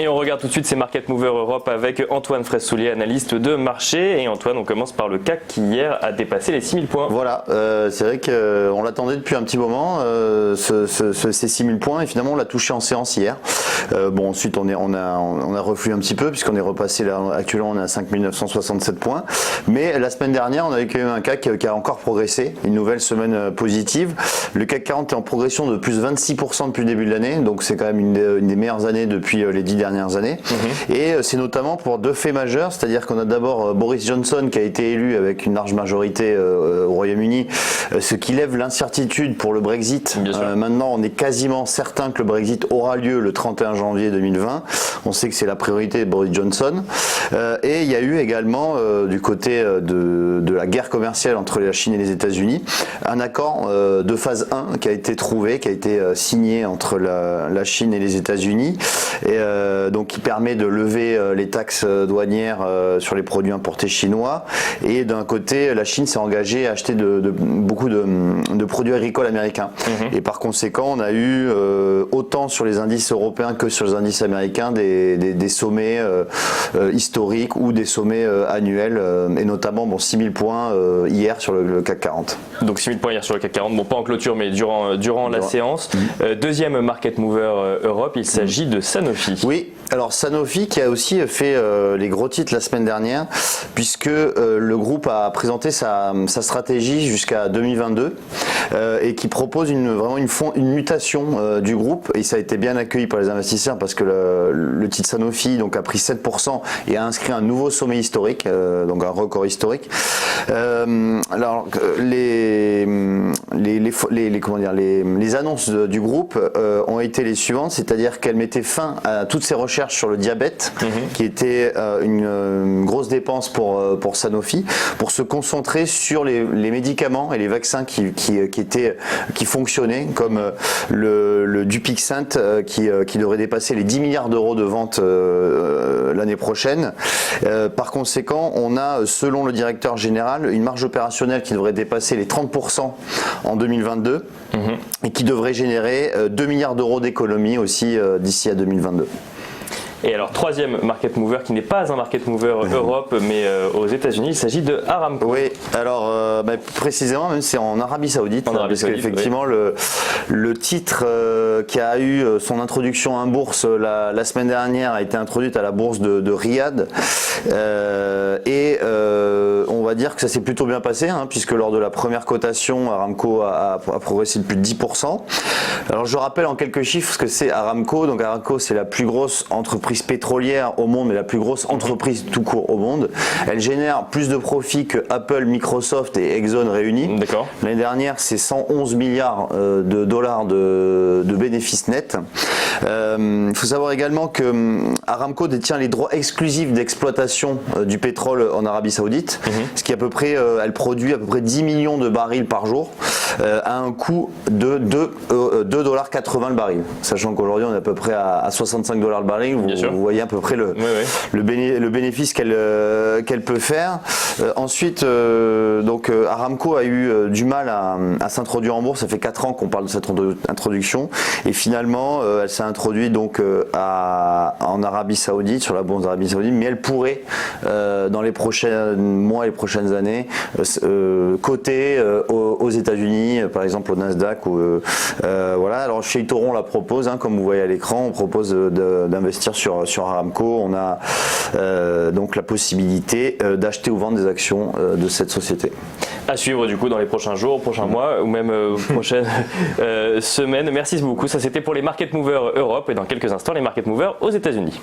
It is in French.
Et on regarde tout de suite ces Market Movers Europe avec Antoine Fraisse-Soulier, analyste de marché. Et Antoine, on commence par le CAC qui hier a dépassé les 6000 points. Voilà, c'est vrai qu'on l'attendait depuis un petit moment, ces 6000 points, et finalement on l'a touché en séance hier. Bon, ensuite on a reflué un petit peu puisqu'on est repassé là, actuellement on est à 5967 points. Mais la semaine dernière, on avait quand même un CAC qui a encore progressé, une nouvelle semaine positive. Le CAC 40 est en progression de plus 26% depuis le début de l'année, donc c'est quand même une des meilleures années depuis les 10 dernières années. Et c'est notamment pour deux faits majeurs, c'est-à-dire qu'on a d'abord Boris Johnson qui a été élu avec une large majorité au Royaume-Uni, ce qui lève l'incertitude pour le Brexit. Maintenant, on est quasiment certain que le Brexit aura lieu le 31 janvier 2020. On sait que c'est la priorité de Boris Johnson. Et il y a eu également, du côté de la guerre commerciale entre la Chine et les États-Unis, un accord de phase 1 qui a été trouvé, qui a été signé entre la Chine et les États-Unis, et donc qui permet de lever les taxes douanières sur les produits importés chinois. Et d'un côté, la Chine s'est engagée à acheter beaucoup de produits agricoles américains. Et par conséquent, on a eu autant sur les indices européens que sur les indices américains des sommets historiques ou des sommets annuels, et notamment 6000 points hier sur le CAC 40. Donc 6000 points hier sur le CAC 40, bon pas en clôture mais durant la séance. Deuxième Market Mover Europe, il s'agit de Sanofi. Oui, alors Sanofi qui a aussi fait les gros titres la semaine dernière, puisque le groupe a présenté sa stratégie jusqu'à 2022 et qui propose vraiment une mutation du groupe, et ça a été bien accueilli par les investisseurs parce que le titre Sanofi donc a pris 7% et a inscrit un nouveau sommet historique, donc un record historique. Alors les annonces du groupe ont été les suivantes, c'est-à-dire qu'elle mettait fin à toutes ces recherches sur le diabète, qui était une grosse dépense pour Sanofi, pour se concentrer sur les médicaments et les vaccins qui fonctionnaient, comme le Dupixent qui devrait dépasser les 10 milliards d'euros de vente l'année prochaine. Par conséquent, on a, selon le directeur général, une marge opérationnelle qui devrait dépasser les 30% en 2022 et qui devrait générer 2 milliards d'euros d'économies aussi d'ici à 2022. Et alors, troisième Market Mover qui n'est pas un Market Mover Europe mais aux États-Unis, il s'agit de Aramco. Oui, alors précisément, même c'est en Arabie Saoudite, parce qu'effectivement le titre qui a eu son introduction en bourse la semaine dernière a été introduite à la bourse de Riyad, et on va dire que ça s'est plutôt bien passé, puisque lors de la première cotation, Aramco a progressé de plus de 10%. Alors je rappelle en quelques chiffres ce que c'est Aramco. Donc Aramco, c'est la plus grosse entreprise pétrolière au monde, mais la plus grosse entreprise tout court au monde. Elle génère plus de profits que Apple, Microsoft et Exxon réunis. L'année dernière, c'est 111 milliards de dollars de bénéfices nets. Il faut savoir également que Aramco détient les droits exclusifs d'exploitation du pétrole en Arabie Saoudite, ce qui est à peu près, elle produit à peu près 10 millions de barils par jour, à un coût de 2,80$ le baril. Sachant qu'aujourd'hui on est à peu près à 65$ le baril, vous voyez à peu près le bénéfice qu'elle peut faire. Ensuite, donc Aramco a eu du mal à s'introduire en bourse. Ça fait 4 ans qu'on parle de cette introduction, et finalement elle s'est introduite donc en Arabie Saoudite, sur la bourse d'Arabie Saoudite, mais elle pourrait dans les prochains mois et les prochaines années coter aux États-Unis, par exemple au Nasdaq, voilà. Alors chez eToro on la propose, comme vous voyez à l'écran, on propose d'investir sur Aramco. On a donc la possibilité d'acheter ou vendre des actions de cette société. À suivre du coup dans les prochains jours, prochains mois ou même prochaines semaines. Merci beaucoup. Ça c'était pour les Market Movers Europe, et dans quelques instants les Market Movers aux États-Unis.